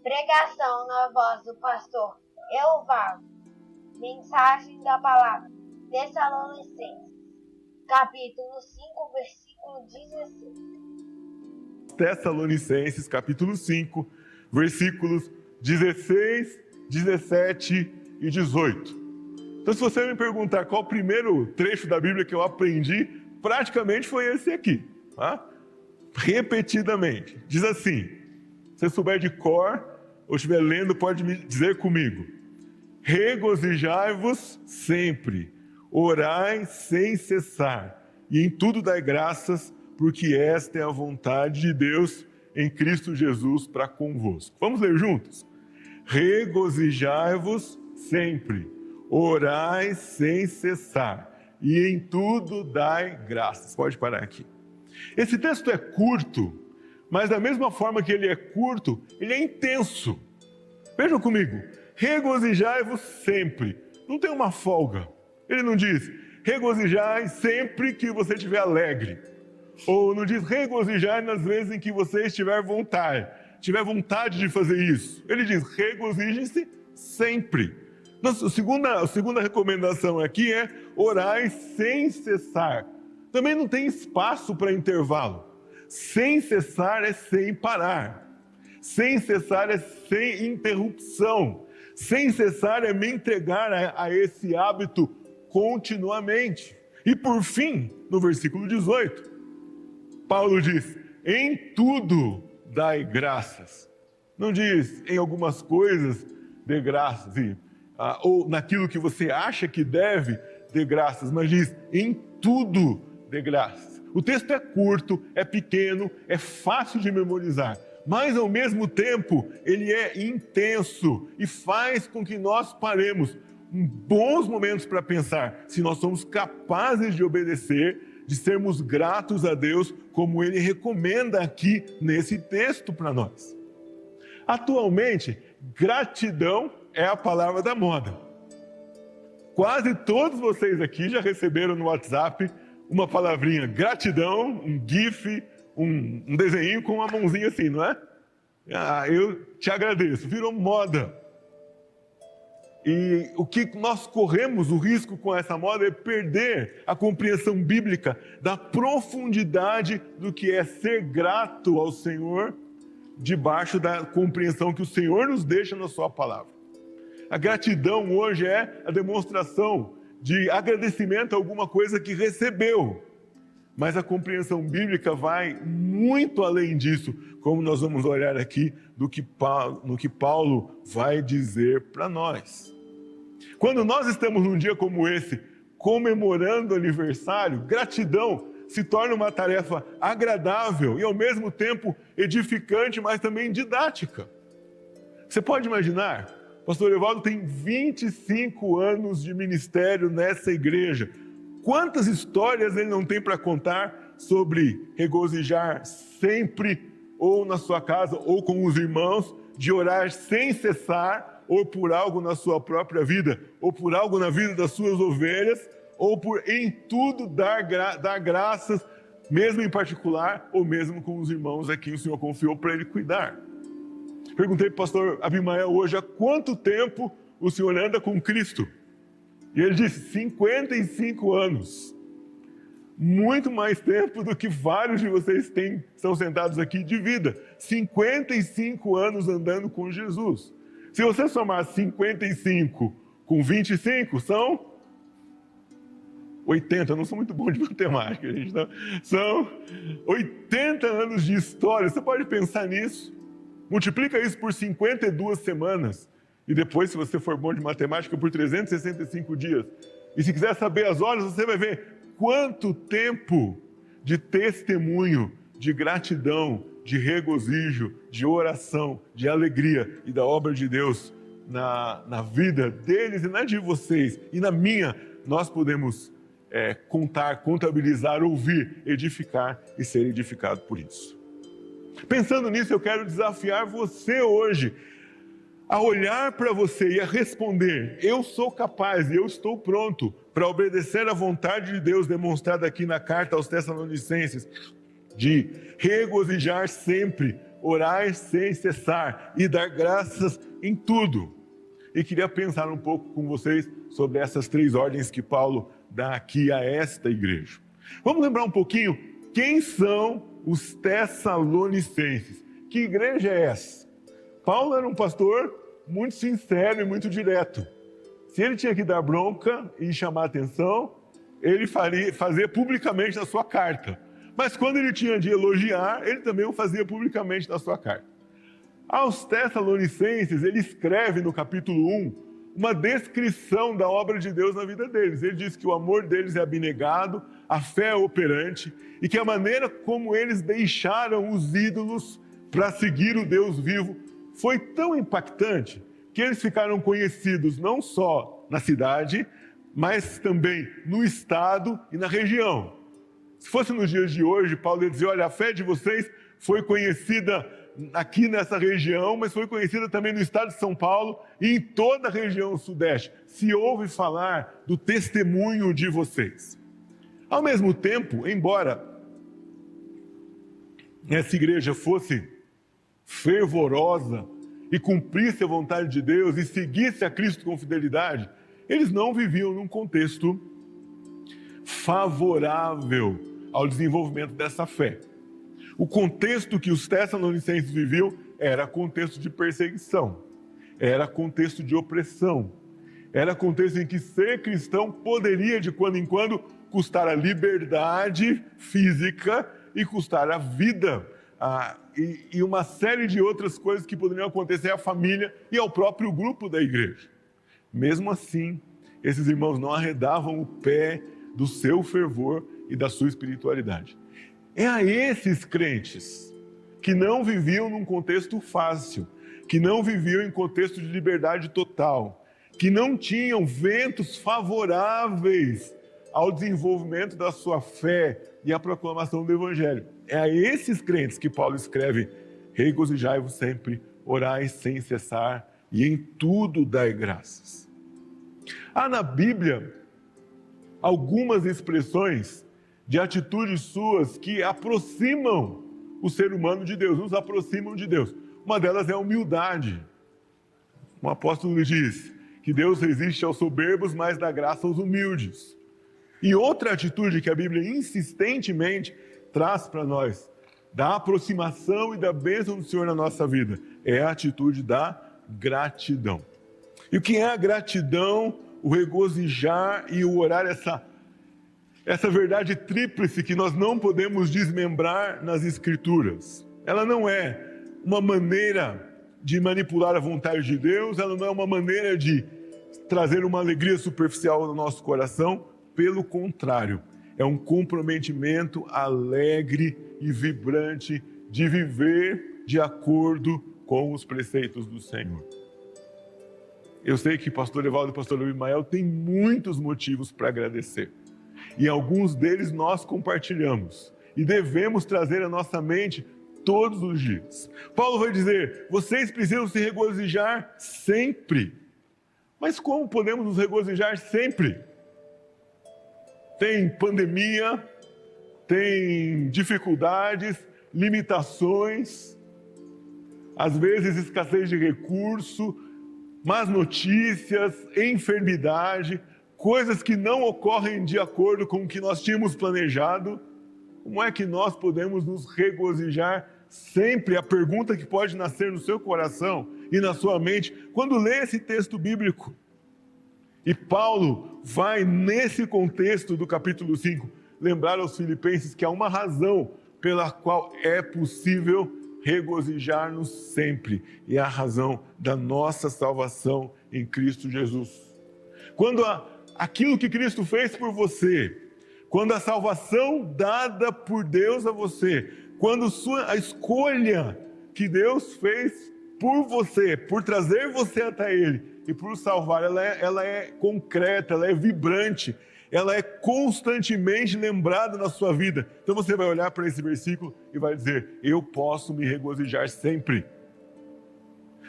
Pregação na voz do pastor Elvaldo. Mensagem da palavra. Tessalonicenses, capítulo 5, versículo 16. Tessalonicenses, capítulo 5, versículos 16, 17 e 18. Então, se você me perguntar qual o primeiro trecho da Bíblia que eu aprendi, praticamente foi esse aqui, tá? Repetidamente. Diz assim, se você souber de cor ou estiver lendo, pode me dizer comigo. Regozijai-vos sempre, orai sem cessar, e em tudo dai graças, porque esta é a vontade de Deus em Cristo Jesus para convosco. Vamos ler juntos? Regozijai-vos sempre, orai sem cessar, e em tudo dai graças. Pode parar aqui. Esse texto é curto, mas da mesma forma que ele é curto, ele é intenso. Vejam comigo, regozijai-vos sempre. Não tem uma folga. Ele não diz, regozijai sempre que você estiver alegre. Ou não diz, regozijai nas vezes em que você tiver vontade de fazer isso. Ele diz, regozije-se sempre. Nossa, a segunda recomendação aqui é orai sem cessar. Também não tem espaço para intervalo. Sem cessar é sem parar. Sem cessar é sem interrupção. Sem cessar é me entregar a esse hábito continuamente. E por fim, no versículo 18, Paulo diz, em tudo dai graças. Não diz, em algumas coisas dê graças, ou naquilo que você acha que deve, dê graças, mas diz, em tudo dê graças. O texto é curto, é pequeno, é fácil de memorizar, mas ao mesmo tempo ele é intenso e faz com que nós paremos bons momentos para pensar se nós somos capazes de obedecer, de sermos gratos a Deus, como ele recomenda aqui nesse texto para nós. Atualmente, gratidão é a palavra da moda. Quase todos vocês aqui já receberam no WhatsApp uma palavrinha gratidão, um gif, um desenho com uma mãozinha assim, não é? Eu te agradeço, virou moda. E o que nós corremos o risco com essa moda é perder a compreensão bíblica da profundidade do que é ser grato ao Senhor, debaixo da compreensão que o Senhor nos deixa na sua palavra. A gratidão hoje é a demonstração de agradecimento a alguma coisa que recebeu. Mas a compreensão bíblica vai muito além disso, como nós vamos olhar aqui no que Paulo vai dizer para nós. Quando nós estamos num dia como esse, comemorando aniversário, gratidão se torna uma tarefa agradável e ao mesmo tempo edificante, mas também didática. Você pode imaginar, o pastor Evaldo tem 25 anos de ministério nessa igreja. Quantas histórias ele não tem para contar sobre regozijar sempre, ou na sua casa, ou com os irmãos, de orar sem cessar, ou por algo na sua própria vida, ou por algo na vida das suas ovelhas, ou por em tudo dar graças, mesmo em particular, ou mesmo com os irmãos a quem o Senhor confiou para ele cuidar. Perguntei para o pastor Abimael hoje, há quanto tempo o senhor anda com Cristo? E ele disse, 55 anos. Muito mais tempo do que vários de vocês estão sentados aqui de vida. 55 anos andando com Jesus. Se você somar 55 com 25, são 80. Eu não sou muito bom de matemática, gente. Não. São 80 anos de história. Você pode pensar nisso. Multiplica isso por 52 semanas. E depois, se você for bom de matemática, por 365 dias. E se quiser saber as horas, você vai ver quanto tempo de testemunho, de gratidão, de regozijo, de oração, de alegria e da obra de Deus na vida deles e na de vocês. E na minha, nós podemos contar, contabilizar, ouvir, edificar e ser edificado por isso. Pensando nisso, eu quero desafiar você hoje a olhar para você e a responder, eu sou capaz e eu estou pronto para obedecer à vontade de Deus demonstrada aqui na carta aos Tessalonicenses, de regozijar sempre, orar sem cessar e dar graças em tudo. E queria pensar um pouco com vocês sobre essas 3 ordens que Paulo dá aqui a esta igreja. Vamos lembrar um pouquinho quem são os Tessalonicenses. Que igreja é essa? Paulo era um pastor muito sincero e muito direto. Se ele tinha que dar bronca e chamar atenção, ele fazia publicamente na sua carta. Mas quando ele tinha de elogiar, ele também o fazia publicamente na sua carta. Aos Tessalonicenses, ele escreve no capítulo 1 uma descrição da obra de Deus na vida deles. Ele diz que o amor deles é abnegado, a fé é operante e que a maneira como eles deixaram os ídolos para seguir o Deus vivo foi tão impactante que eles ficaram conhecidos não só na cidade, mas também no estado e na região. Se fosse nos dias de hoje, Paulo ia dizer, olha, a fé de vocês foi conhecida aqui nessa região, mas foi conhecida também no estado de São Paulo e em toda a região sudeste. Se ouve falar do testemunho de vocês. Ao mesmo tempo, embora essa igreja fosse fervorosa e cumprisse a vontade de Deus e seguisse a Cristo com fidelidade, eles não viviam num contexto favorável ao desenvolvimento dessa fé. O contexto que os Tessalonicenses viviam era contexto de perseguição, era contexto de opressão, era contexto em que ser cristão poderia, de quando em quando, custar a liberdade física e custar a vida, e uma série de outras coisas que poderiam acontecer à família e ao próprio grupo da igreja. Mesmo assim, esses irmãos não arredavam o pé do seu fervor e da sua espiritualidade. É a esses crentes que não viviam num contexto fácil, que não viviam em contexto de liberdade total, que não tinham ventos favoráveis ao desenvolvimento da sua fé e à proclamação do Evangelho. É a esses crentes que Paulo escreve, regozijai-vos sempre, orai sem cessar e em tudo dai graças. Há na Bíblia algumas expressões de atitudes suas que aproximam o ser humano de Deus, nos aproximam de Deus. Uma delas é a humildade. O apóstolo diz que Deus resiste aos soberbos, mas dá graça aos humildes. E outra atitude que a Bíblia insistentemente traz para nós, da aproximação e da bênção do Senhor na nossa vida, é a atitude da gratidão. E o que é a gratidão, o regozijar e o orar, essa verdade tríplice que nós não podemos desmembrar nas Escrituras? Ela não é uma maneira de manipular a vontade de Deus, ela não é uma maneira de trazer uma alegria superficial no nosso coração, pelo contrário, é um comprometimento alegre e vibrante de viver de acordo com os preceitos do Senhor. Eu sei que pastor Evaldo e pastor Abimael têm muitos motivos para agradecer. E alguns deles nós compartilhamos. E devemos trazer à nossa mente todos os dias. Paulo vai dizer, vocês precisam se regozijar sempre. Mas como podemos nos regozijar sempre? Tem pandemia, tem dificuldades, limitações, às vezes escassez de recurso, más notícias, enfermidade, coisas que não ocorrem de acordo com o que nós tínhamos planejado. Como é que nós podemos nos regozijar sempre? A pergunta que pode nascer no seu coração e na sua mente quando lê esse texto bíblico. E Paulo vai, nesse contexto do capítulo 5, lembrar aos filipenses que há uma razão pela qual é possível regozijar-nos sempre. E é a razão da nossa salvação em Cristo Jesus. Quando aquilo que Cristo fez por você, quando a salvação dada por Deus a você, quando a escolha que Deus fez por você, por trazer você até Ele e por o salvar, ela é concreta, ela é vibrante, ela é constantemente lembrada na sua vida. Então você vai olhar para esse versículo e vai dizer, eu posso me regozijar sempre.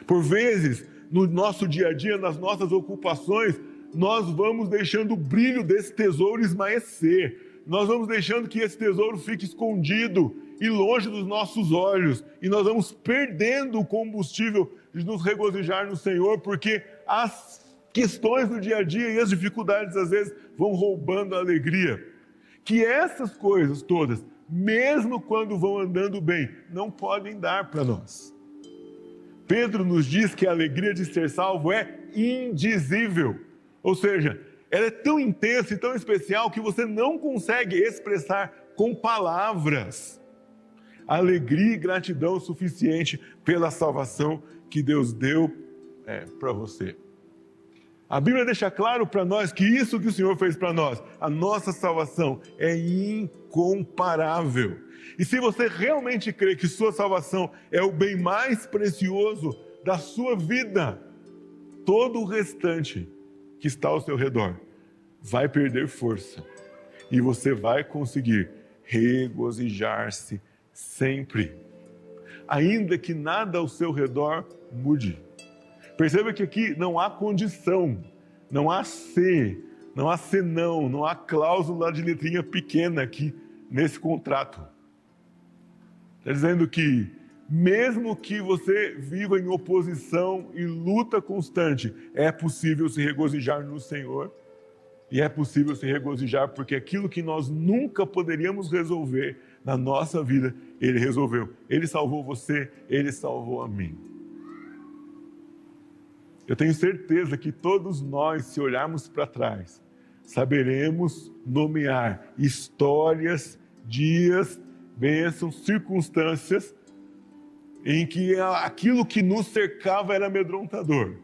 Por vezes, no nosso dia a dia, nas nossas ocupações, nós vamos deixando o brilho desse tesouro esmaecer. Nós vamos deixando que esse tesouro fique escondido e longe dos nossos olhos, e nós vamos perdendo o combustível de nos regozijar no Senhor, porque as questões do dia a dia e as dificuldades às vezes vão roubando a alegria. Que essas coisas todas, mesmo quando vão andando bem, não podem dar para nós. Pedro nos diz que a alegria de ser salvo é indizível, ou seja, ela é tão intensa e tão especial que você não consegue expressar com palavras alegria e gratidão suficiente pela salvação que Deus deu para você. A Bíblia deixa claro para nós que isso que o Senhor fez para nós, a nossa salvação, é incomparável. E se você realmente crê que sua salvação é o bem mais precioso da sua vida, todo o restante que está ao seu redor vai perder força e você vai conseguir regozijar-se sempre, ainda que nada ao seu redor mude. Perceba que aqui não há condição, não há se, não há senão, não há cláusula de letrinha pequena aqui nesse contrato. Está dizendo que mesmo que você viva em oposição e luta constante, é possível se regozijar no Senhor. E é possível se regozijar porque aquilo que nós nunca poderíamos resolver na nossa vida, Ele resolveu. Ele salvou você, Ele salvou a mim. Eu tenho certeza que todos nós, se olharmos para trás, saberemos nomear histórias, dias, bênçãos, circunstâncias em que aquilo que nos cercava era amedrontador,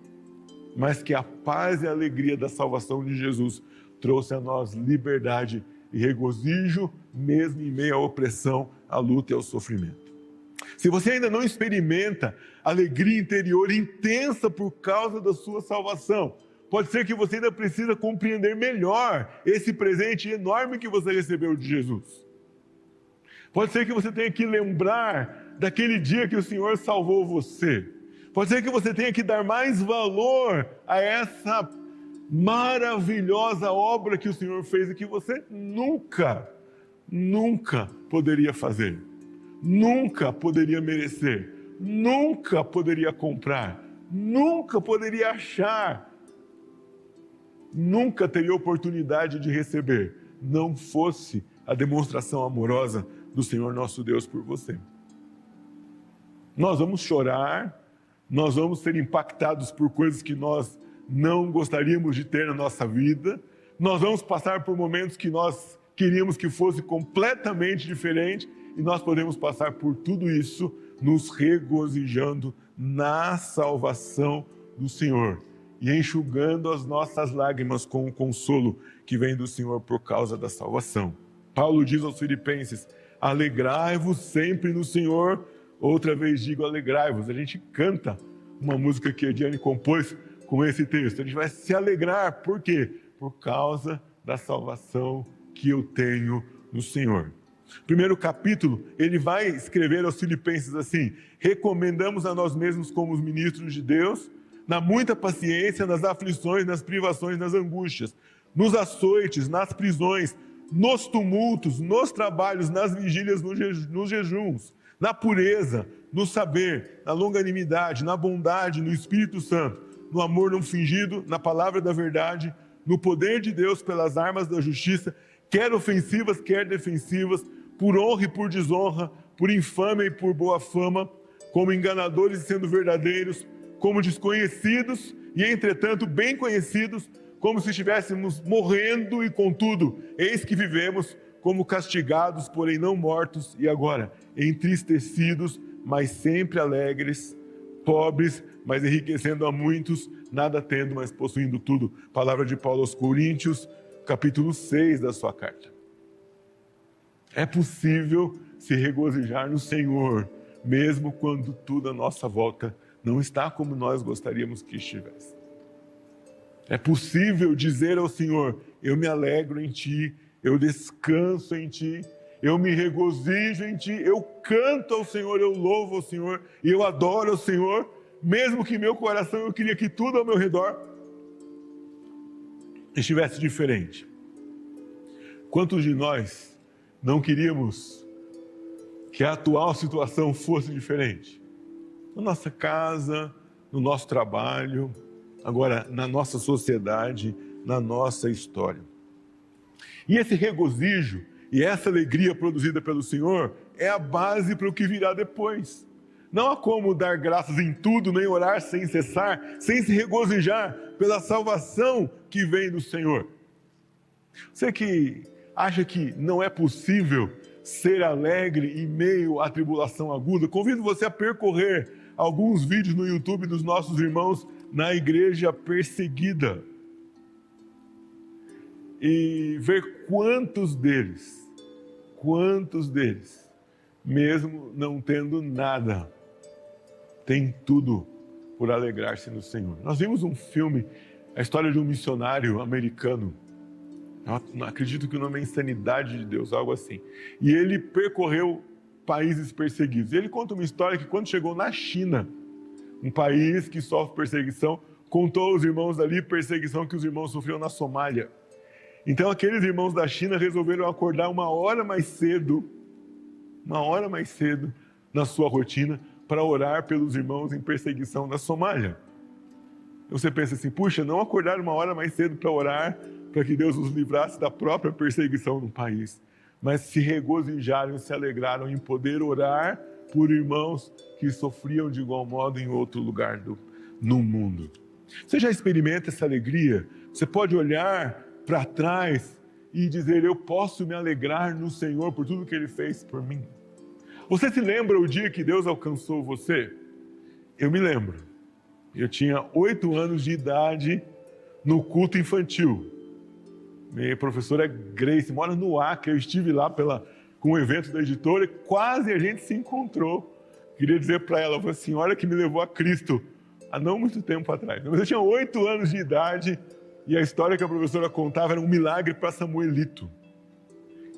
mas que a paz e a alegria da salvação de Jesus trouxe a nós liberdade e regozijo, mesmo em meio à opressão, à luta e ao sofrimento. Se você ainda não experimenta alegria interior intensa por causa da sua salvação, pode ser que você ainda precisa compreender melhor esse presente enorme que você recebeu de Jesus. Pode ser que você tenha que lembrar daquele dia que o Senhor salvou você. Pode ser que você tenha que dar mais valor a essa maravilhosa obra que o Senhor fez e que você nunca poderia fazer, nunca poderia merecer, nunca poderia comprar, nunca poderia achar, nunca teria oportunidade de receber, não fosse a demonstração amorosa do Senhor nosso Deus por você. Nós vamos chorar, nós vamos ser impactados por coisas que nós não gostaríamos de ter na nossa vida, nós vamos passar por momentos que nós queríamos que fosse completamente diferente, e nós podemos passar por tudo isso nos regozijando na salvação do Senhor e enxugando as nossas lágrimas com o consolo que vem do Senhor por causa da salvação. Paulo diz aos Filipenses: alegrai-vos sempre no Senhor. Outra vez digo, alegrai-vos. A gente canta uma música que a Diane compôs com esse texto. A gente vai se alegrar. Por quê? Por causa da salvação que eu tenho no Senhor. Primeiro capítulo, ele vai escrever aos Filipenses assim: recomendamos a nós mesmos como os ministros de Deus, na muita paciência, nas aflições, nas privações, nas angústias, nos açoites, nas prisões, nos tumultos, nos trabalhos, nas vigílias, nos jejuns, na pureza, no saber, na longanimidade, na bondade, no Espírito Santo, no amor não fingido, na palavra da verdade, no poder de Deus pelas armas da justiça, quer ofensivas, quer defensivas, por honra e por desonra, por infâmia e por boa fama, como enganadores e sendo verdadeiros, como desconhecidos e, entretanto, bem conhecidos, como se estivéssemos morrendo e, contudo, eis que vivemos como castigados, porém não mortos, e agora entristecidos, mas sempre alegres, pobres, mas enriquecendo a muitos, nada tendo, mas possuindo tudo. Palavra de Paulo aos Coríntios, capítulo 6 da sua carta. É possível se regozijar no Senhor, mesmo quando tudo à nossa volta não está como nós gostaríamos que estivesse. É possível dizer ao Senhor: eu me alegro em Ti, eu descanso em Ti, eu me regozijo em Ti, eu canto ao Senhor, eu louvo ao Senhor, e eu adoro ao Senhor, mesmo que meu coração, eu queria que tudo ao meu redor estivesse diferente. Quantos de nós não queríamos que a atual situação fosse diferente. Na nossa casa, no nosso trabalho, agora na nossa sociedade, na nossa história. E esse regozijo e essa alegria produzida pelo Senhor é a base para o que virá depois. Não há como dar graças em tudo, nem orar sem cessar, sem se regozijar pela salvação que vem do Senhor. Você que acha que não é possível ser alegre em meio à tribulação aguda, convido você a percorrer alguns vídeos no YouTube dos nossos irmãos na igreja perseguida e ver quantos deles, mesmo não tendo nada, tem tudo por alegrar-se no Senhor. Nós vimos um filme, a história de um missionário americano, eu acredito que o nome é Insanidade de Deus, algo assim. E ele percorreu países perseguidos. Ele conta uma história que quando chegou na China, um país que sofre perseguição, contou aos irmãos ali perseguição que os irmãos sofriam na Somália. Então aqueles irmãos da China resolveram acordar uma hora mais cedo na sua rotina para orar pelos irmãos em perseguição na Somália. Você pensa assim, puxa, não acordar uma hora mais cedo para orar para que Deus nos livrasse da própria perseguição no país, mas se regozijaram e se alegraram em poder orar por irmãos que sofriam de igual modo em outro lugar no mundo. Você já experimenta essa alegria? Você pode olhar para trás e dizer, eu posso me alegrar no Senhor por tudo que Ele fez por mim. Você se lembra o dia que Deus alcançou você? Eu me lembro. Eu tinha 8 anos de idade no culto infantil. Minha professora Grace mora no Acre, eu estive lá com o evento da editora e quase a gente se encontrou. Queria dizer para ela, foi a senhora que me levou a Cristo há não muito tempo atrás. Mas eu tinha 8 anos de idade e a história que a professora contava era um milagre para Samuelito.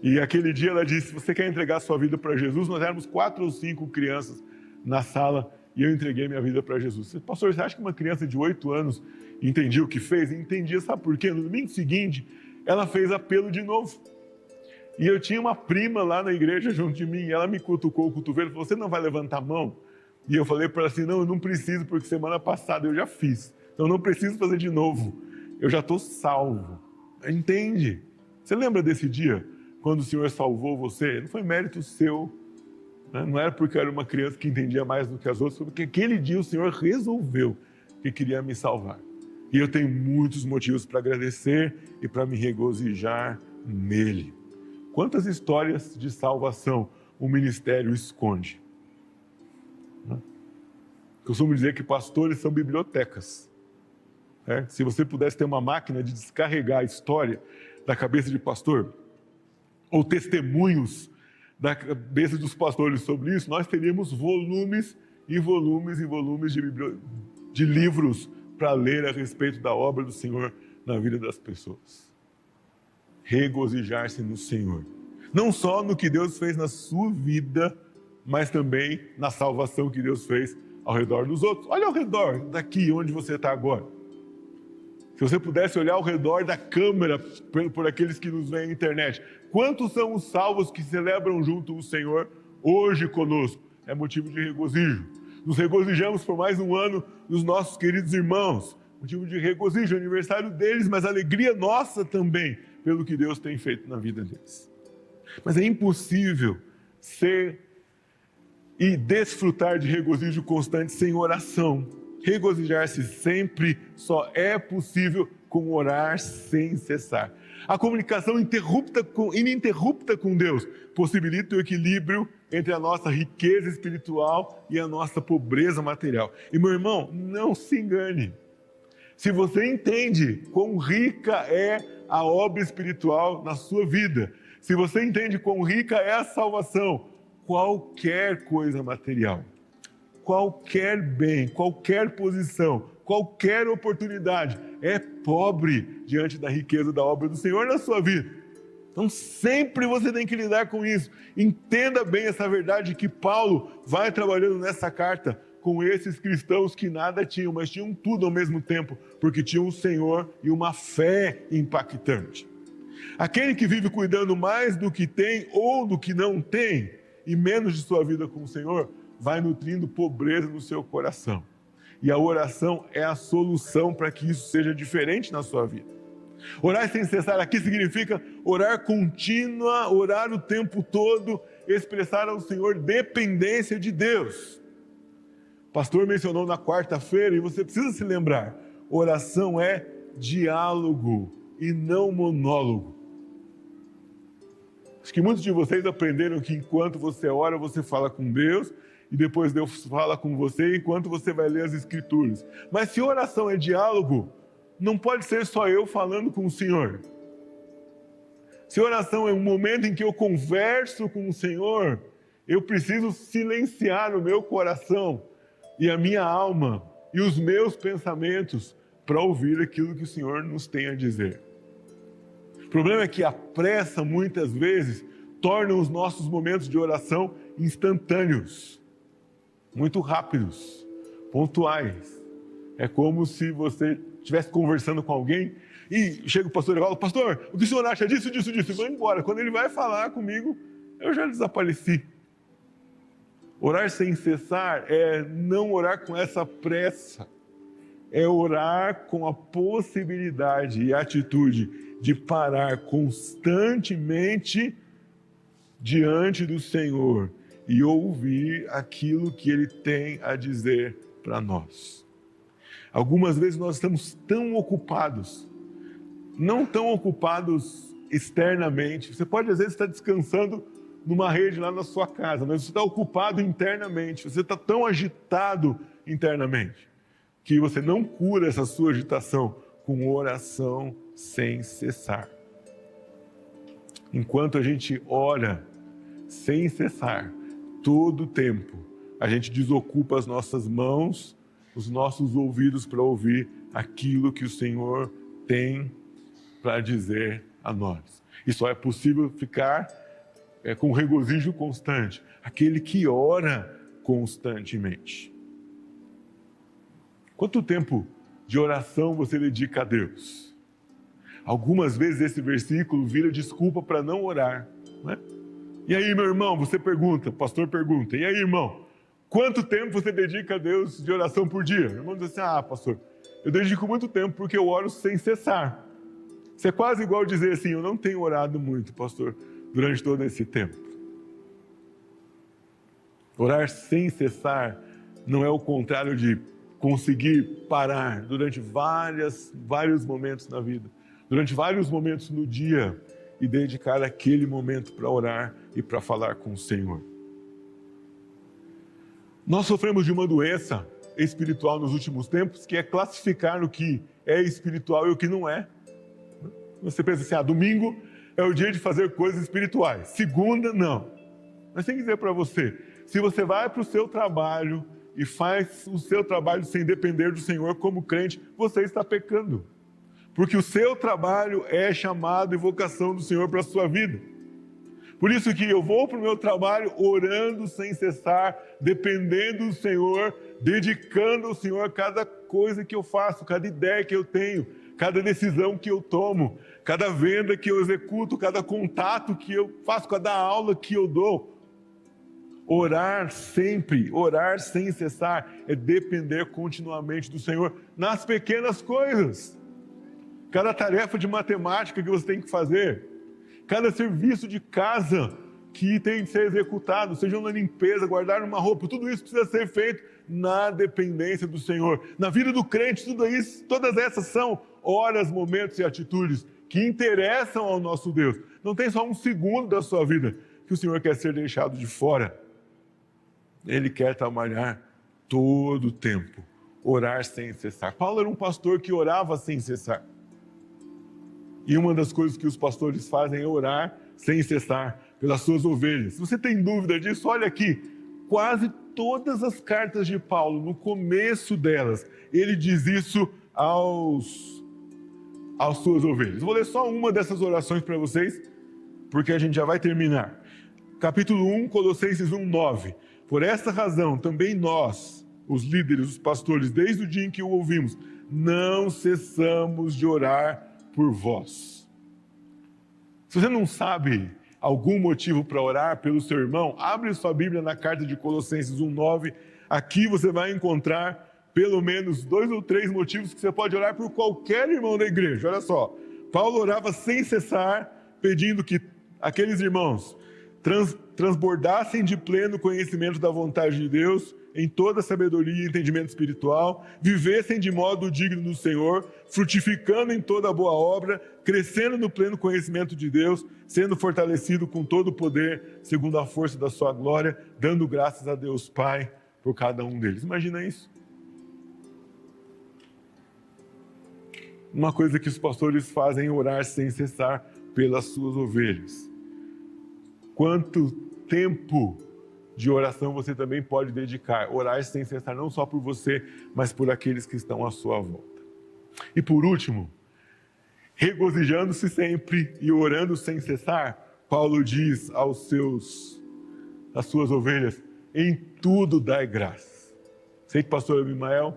E aquele dia ela disse, você quer entregar sua vida para Jesus? Nós éramos 4 ou 5 crianças na sala e eu entreguei minha vida para Jesus. Pastor, você acha que uma criança de 8 anos entendia o que fez? Entendia, sabe por quê? No domingo seguinte, ela fez apelo de novo. E eu tinha uma prima lá na igreja junto de mim, e ela me cutucou o cotovelo e falou, você não vai levantar a mão? E eu falei para ela assim, não, eu não preciso, porque semana passada eu já fiz. Então eu não preciso fazer de novo. Eu já estou salvo. Entende? Você lembra desse dia, quando o Senhor salvou você? Não foi mérito seu, né? Não era porque eu era uma criança que entendia mais do que as outras, porque aquele dia o Senhor resolveu que queria me salvar. E eu tenho muitos motivos para agradecer e para me regozijar nele. Quantas histórias de salvação o ministério esconde? Costumo dizer que pastores são bibliotecas. Se você pudesse ter uma máquina de descarregar a história da cabeça de pastor, ou testemunhos da cabeça dos pastores sobre isso, nós teríamos volumes e volumes e volumes de livros para ler a respeito da obra do Senhor na vida das pessoas. Regozijar-se no Senhor. Não só no que Deus fez na sua vida, mas também na salvação que Deus fez ao redor dos outros. Olha ao redor daqui onde você está agora. Se você pudesse olhar ao redor da câmera por aqueles que nos veem na internet, quantos são os salvos que celebram junto o Senhor hoje conosco? É motivo de regozijo. Nos regozijamos por mais um ano dos nossos queridos irmãos. Motivo de regozijo, aniversário deles, mas alegria nossa também, pelo que Deus tem feito na vida deles. Mas é impossível ser e desfrutar de regozijo constante sem oração. Regozijar-se sempre só é possível com orar sem cessar. A comunicação ininterrupta com Deus possibilita o equilíbrio entre a nossa riqueza espiritual e a nossa pobreza material. E meu irmão, não se engane. Se você entende quão rica é a obra espiritual na sua vida, se você entende quão rica é a salvação, qualquer coisa material, qualquer bem, qualquer posição, qualquer oportunidade é pobre diante da riqueza da obra do Senhor na sua vida. Então sempre você tem que lidar com isso. Entenda bem essa verdade que Paulo vai trabalhando nessa carta com esses cristãos que nada tinham, mas tinham tudo ao mesmo tempo, porque tinham o Senhor e uma fé impactante. Aquele que vive cuidando mais do que tem ou do que não tem, e menos de sua vida com o Senhor, vai nutrindo pobreza no seu coração. E a oração é a solução para que isso seja diferente na sua vida. Orar sem cessar aqui significa orar contínua, orar o tempo todo, expressar ao Senhor dependência de Deus. O pastor mencionou na quarta-feira, e você precisa se lembrar, oração é diálogo e não monólogo. Acho que muitos de vocês aprenderam que enquanto você ora, você fala com Deus, e depois Deus fala com você enquanto você vai ler as Escrituras. Mas se oração é diálogo, não pode ser só eu falando com o Senhor. Se oração é um momento em que eu converso com o Senhor, eu preciso silenciar o meu coração e a minha alma e os meus pensamentos para ouvir aquilo que o Senhor nos tem a dizer. O problema é que a pressa, muitas vezes, torna os nossos momentos de oração instantâneos, muito rápidos, pontuais. É como se você estivesse conversando com alguém e chega o pastor e fala: pastor, o que o senhor acha disso? E vai embora. Quando ele vai falar comigo, eu já desapareci. Orar sem cessar é não orar com essa pressa. É orar com a possibilidade e atitude de parar constantemente diante do Senhor e ouvir aquilo que Ele tem a dizer para nós. Algumas vezes nós estamos tão ocupados, não tão ocupados externamente. Você pode às vezes estar descansando numa rede lá na sua casa, mas você está ocupado internamente, você está tão agitado internamente, que você não cura essa sua agitação com oração sem cessar. Enquanto a gente ora sem cessar, todo o tempo, a gente desocupa as nossas mãos, os nossos ouvidos para ouvir aquilo que o Senhor tem para dizer a nós. E só é possível ficar com regozijo constante, aquele que ora constantemente. Quanto tempo de oração você dedica a Deus? Algumas vezes esse versículo vira desculpa para não orar, né? E aí, meu irmão, você pergunta, o pastor pergunta, e aí, irmão, quanto tempo você dedica a Deus de oração por dia? O irmão diz assim: pastor, eu dedico muito tempo porque eu oro sem cessar. Isso é quase igual dizer assim: eu não tenho orado muito, pastor, durante todo esse tempo. Orar sem cessar não é o contrário de conseguir parar durante vários momentos na vida, durante vários momentos no dia, e dedicar aquele momento para orar e para falar com o Senhor. Nós sofremos de uma doença espiritual nos últimos tempos, que é classificar o que é espiritual e o que não é. Você pensa assim: domingo é o dia de fazer coisas espirituais, segunda não. Mas tem que dizer para você, se você vai para o seu trabalho e faz o seu trabalho sem depender do Senhor como crente, você está pecando. Porque o seu trabalho é chamado e vocação do Senhor para a sua vida. Por isso que eu vou para o meu trabalho orando sem cessar, dependendo do Senhor, dedicando ao Senhor cada coisa que eu faço, cada ideia que eu tenho, cada decisão que eu tomo, cada venda que eu executo, cada contato que eu faço, cada aula que eu dou. Orar sempre, orar sem cessar, é depender continuamente do Senhor nas pequenas coisas. Cada tarefa de matemática que você tem que fazer, cada serviço de casa que tem que ser executado, seja uma limpeza, guardar uma roupa, tudo isso precisa ser feito na dependência do Senhor. Na vida do crente, tudo isso, todas essas são horas, momentos e atitudes que interessam ao nosso Deus. Não tem só um segundo da sua vida que o Senhor quer ser deixado de fora. Ele quer trabalhar todo o tempo, orar sem cessar. Paulo era um pastor que orava sem cessar. E uma das coisas que os pastores fazem é orar sem cessar pelas suas ovelhas. Se você tem dúvida disso, olha aqui. Quase todas as cartas de Paulo, no começo delas, ele diz isso às suas ovelhas. Vou ler só uma dessas orações para vocês, porque a gente já vai terminar. Capítulo 1, Colossenses 1:9. Por esta razão, também nós, os líderes, os pastores, desde o dia em que o ouvimos, não cessamos de orar por vós. Se você não sabe algum motivo para orar pelo seu irmão, abre sua Bíblia na carta de Colossenses 1:9. Aqui você vai encontrar pelo menos 2 ou 3 motivos que você pode orar por qualquer irmão da igreja. Olha só, Paulo orava sem cessar, pedindo que aqueles irmãos transbordassem de pleno conhecimento da vontade de Deus, em toda sabedoria e entendimento espiritual, vivessem de modo digno do Senhor, frutificando em toda boa obra, crescendo no pleno conhecimento de Deus, sendo fortalecido com todo o poder, segundo a força da sua glória, dando graças a Deus Pai por cada um deles. Imagina isso. Uma coisa que os pastores fazem é orar sem cessar pelas suas ovelhas. Quanto tempo de oração você também pode dedicar? Orar sem cessar, não só por você, mas por aqueles que estão à sua volta. E por último, regozijando-se sempre e orando sem cessar, Paulo diz às suas ovelhas, em tudo dai graças. Sei que o pastor Abimael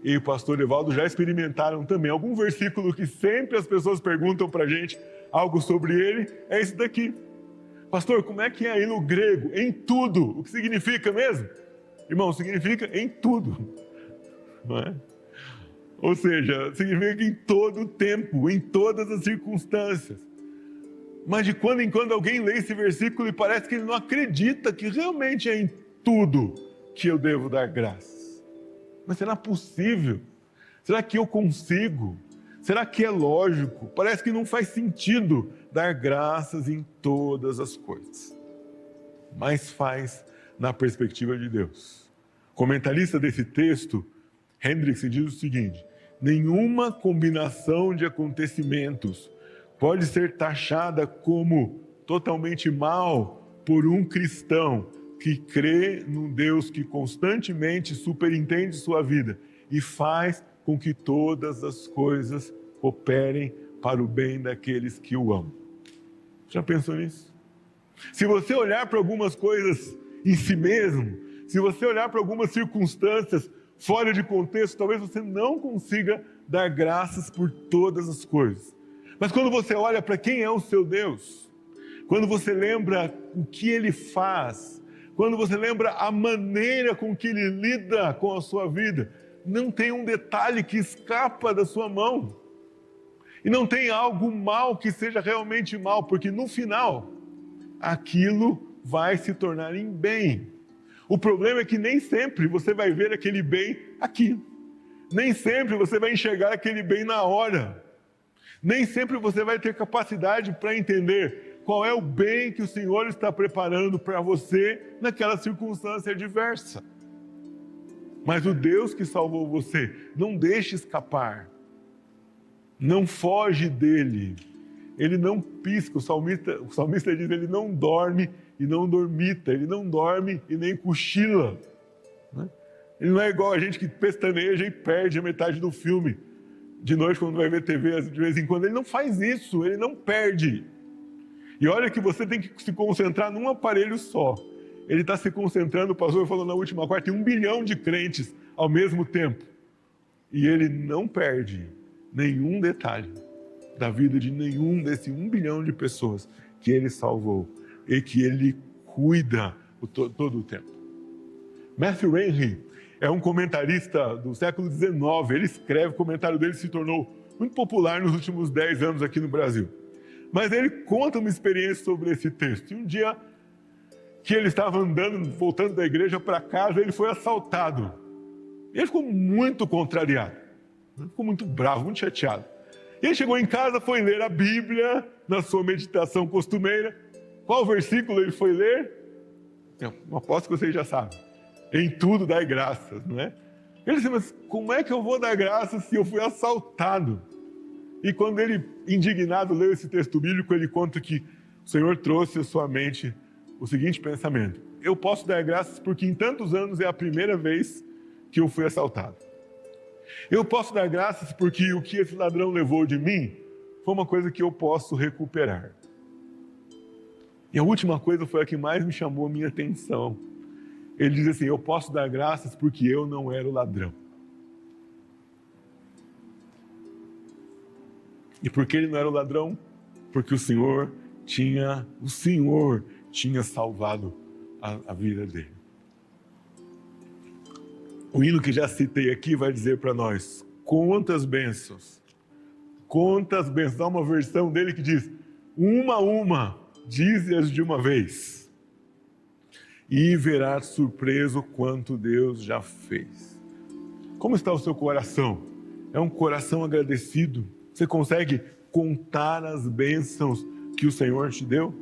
e o pastor Evaldo já experimentaram também. Algum versículo que sempre as pessoas perguntam para a gente algo sobre ele, é esse daqui. Pastor, como é que é aí no grego? Em tudo. O que significa mesmo? Irmão, significa em tudo. Não é? Ou seja, significa que em todo o tempo, em todas as circunstâncias. Mas de quando em quando alguém lê esse versículo e parece que ele não acredita que realmente é em tudo que eu devo dar graças. Mas será possível? Será que eu consigo? Será que é lógico? Parece que não faz sentido dar graças em todas as coisas. Mas faz na perspectiva de Deus. Comentarista desse texto, Hendrickson, diz o seguinte: nenhuma combinação de acontecimentos pode ser taxada como totalmente mal por um cristão que crê num Deus que constantemente superintende sua vida e faz com que todas as coisas cooperem para o bem daqueles que o amam. Já pensou nisso? Se você olhar para algumas coisas em si mesmo, se você olhar para algumas circunstâncias fora de contexto, talvez você não consiga dar graças por todas as coisas. Mas quando você olha para quem é o seu Deus, quando você lembra o que Ele faz, quando você lembra a maneira com que Ele lida com a sua vida, não tem um detalhe que escapa da sua mão. E não tem algo mal que seja realmente mal, porque no final, aquilo vai se tornar em bem. O problema é que nem sempre você vai ver aquele bem aqui. Nem sempre você vai enxergar aquele bem na hora. Nem sempre você vai ter capacidade para entender qual é o bem que o Senhor está preparando para você naquela circunstância adversa. Mas o Deus que salvou você, não deixe escapar. Não foge dele. Ele não pisca. O salmista diz, ele não dorme e não dormita. Ele não dorme e nem cochila. Ele não é igual a gente que pestaneja e perde a metade do filme. De noite, quando vai ver TV, de vez em quando. Ele não faz isso, ele não perde. E olha que você tem que se concentrar num aparelho só. Ele está se concentrando, o pastor falou na última quarta, tem 1 bilhão de crentes ao mesmo tempo. E ele não perde nenhum detalhe da vida de nenhum desse 1 bilhão de pessoas que ele salvou e que ele cuida todo o tempo. Matthew Henry é um comentarista do século XIX. Ele escreve, o comentário dele se tornou muito popular nos últimos 10 anos aqui no Brasil. Mas ele conta uma experiência sobre esse texto. E um dia que ele estava andando, voltando da igreja para casa, ele foi assaltado. Ele ficou muito contrariado, ficou muito bravo, muito chateado. E ele chegou em casa, foi ler a Bíblia na sua meditação costumeira. Qual versículo ele foi ler? Eu aposto que vocês já sabem. Em tudo dai graças, não é? Ele disse, mas como é que eu vou dar graças se eu fui assaltado? E quando ele, indignado, leu esse texto bíblico, ele conta que o Senhor trouxe à sua mente o seguinte pensamento: eu posso dar graças porque em tantos anos é a primeira vez que eu fui assaltado. Eu posso dar graças porque o que esse ladrão levou de mim foi uma coisa que eu posso recuperar. E a última coisa foi a que mais me chamou a minha atenção. Ele diz assim, eu posso dar graças porque eu não era o ladrão. E por que ele não era o ladrão? Porque o Senhor o Senhor tinha salvado a vida dele. O hino que já citei aqui vai dizer para nós: quantas bênçãos, há uma versão dele que diz: uma a uma, dize-as de uma vez, e verás surpreso quanto Deus já fez. Como está o seu coração? É um coração agradecido? Você consegue contar as bênçãos que o Senhor te deu?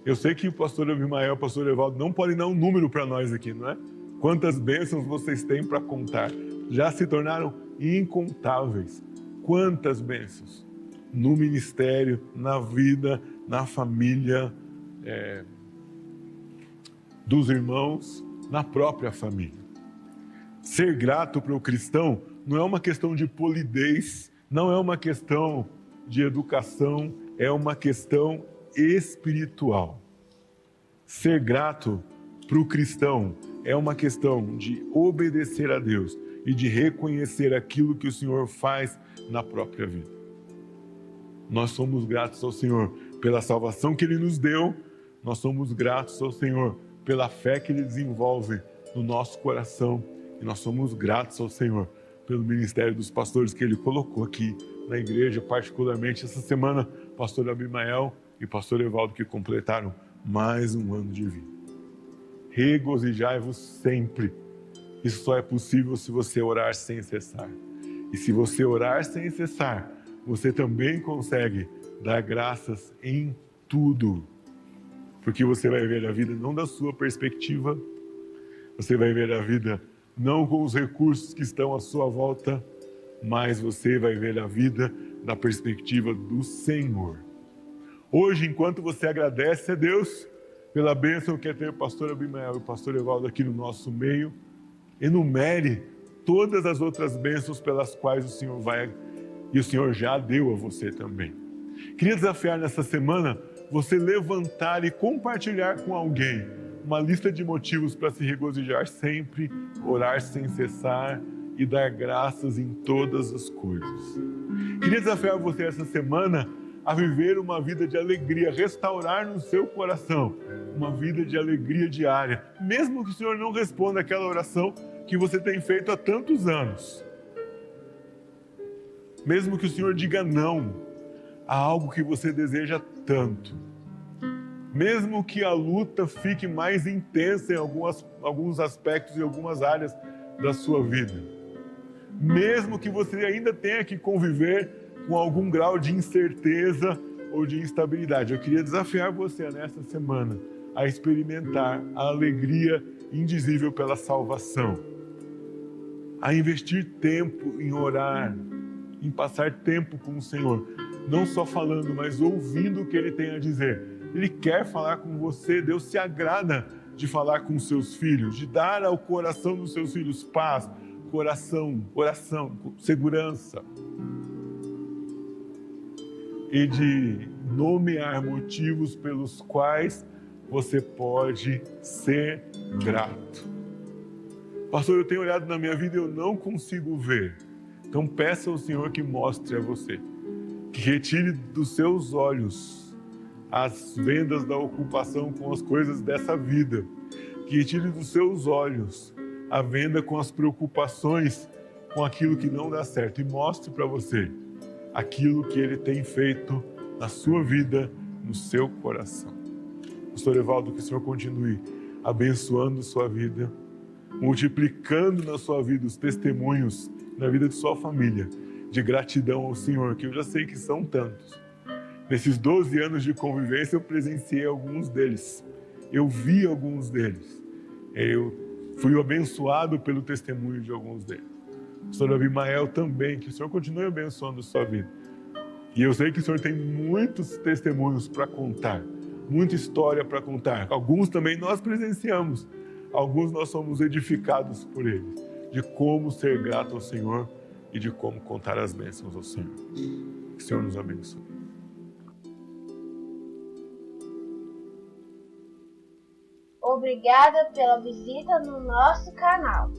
Eu sei que o pastor Abimael, o pastor Evaldo não podem dar um número para nós aqui, não é? Quantas bênçãos vocês têm para contar? Já se tornaram incontáveis. Quantas bênçãos no ministério, na vida, na família, dos irmãos, na própria família. Ser grato para o cristão não é uma questão de polidez, não é uma questão de educação, é uma questão espiritual. Ser grato para o cristão é uma questão de obedecer a Deus e de reconhecer aquilo que o Senhor faz na própria vida. Nós somos gratos ao Senhor pela salvação que Ele nos deu, nós somos gratos ao Senhor pela fé que Ele desenvolve no nosso coração e nós somos gratos ao Senhor pelo ministério dos pastores que Ele colocou aqui na igreja, particularmente essa semana, pastor Abimael e pastor Evaldo, que completaram mais um ano de vida. Regozijai-vos sempre. Isso só é possível se você orar sem cessar. E se você orar sem cessar, você também consegue dar graças em tudo. Porque você vai ver a vida não da sua perspectiva, você vai ver a vida não com os recursos que estão à sua volta, mas você vai ver a vida da perspectiva do Senhor. Hoje, enquanto você agradece a Deus pela bênção que é ter o pastor Abimael e o pastor Evaldo aqui no nosso meio, enumere todas as outras bênçãos pelas quais o Senhor vai e o Senhor já deu a você também. Queria desafiar nessa semana você levantar e compartilhar com alguém uma lista de motivos para se regozijar sempre, orar sem cessar e dar graças em todas as coisas. Queria desafiar você essa semana a viver uma vida de alegria, restaurar no seu coração uma vida de alegria diária, mesmo que o Senhor não responda aquela oração que você tem feito há tantos anos. Mesmo que o Senhor diga não a algo que você deseja tanto. Mesmo que a luta fique mais intensa em alguns aspectos e algumas áreas da sua vida. Mesmo que você ainda tenha que conviver com algum grau de incerteza ou de instabilidade. Eu queria desafiar você nesta semana a experimentar a alegria indizível pela salvação. A investir tempo em orar, em passar tempo com o Senhor. Não só falando, mas ouvindo o que Ele tem a dizer. Ele quer falar com você, Deus se agrada de falar com seus filhos, de dar ao coração dos seus filhos paz, oração, segurança. E de nomear motivos pelos quais você pode ser grato. Pastor, eu tenho olhado na minha vida e eu não consigo ver. Então peça ao Senhor que mostre a você, que retire dos seus olhos as vendas da ocupação com as coisas dessa vida, que retire dos seus olhos a venda com as preocupações com aquilo que não dá certo e mostre para você aquilo que Ele tem feito na sua vida, no seu coração. Pastor Evaldo, que o Senhor continue abençoando sua vida, multiplicando na sua vida os testemunhos na vida de sua família, de gratidão ao Senhor, que eu já sei que são tantos. Nesses 12 anos de convivência, eu presenciei alguns deles. Eu vi alguns deles. Eu fui abençoado pelo testemunho de alguns deles. O Senhor Abimael também, que o Senhor continue abençoando a sua vida. E eu sei que o Senhor tem muitos testemunhos para contar, muita história para contar. Alguns também nós presenciamos, alguns nós somos edificados por Ele, de como ser grato ao Senhor e de como contar as bênçãos ao Senhor. Que o Senhor nos abençoe. Obrigada pela visita no nosso canal.